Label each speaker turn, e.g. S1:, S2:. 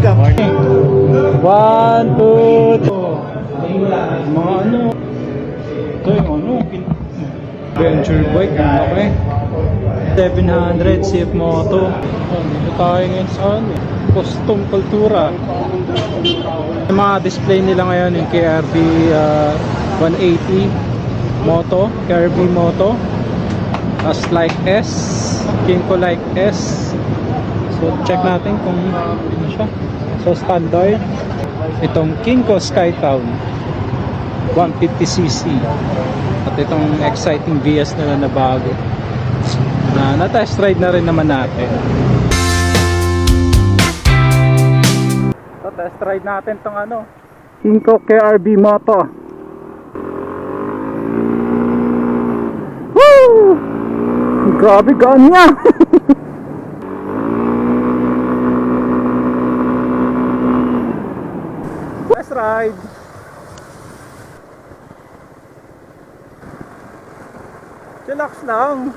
S1: ka.
S2: One, two, mga ano. Ito yung ano. Venture bike. Okay. 700 CF Moto. Dito tayo ngayon sa ano. Custom Cultura. Yung mga display nila ngayon yung KRB 180 Moto, KRB Moto, Like S, Kinko Like S. So check natin kung ano siya. So standard itong Kinko Skytown 150cc at itong exciting VS nila na bago na test ride na rin naman natin. So test ride natin tong ano Kinko KRB Moto. Woo! Grabe gaan niya. Test ride. Chillax lang.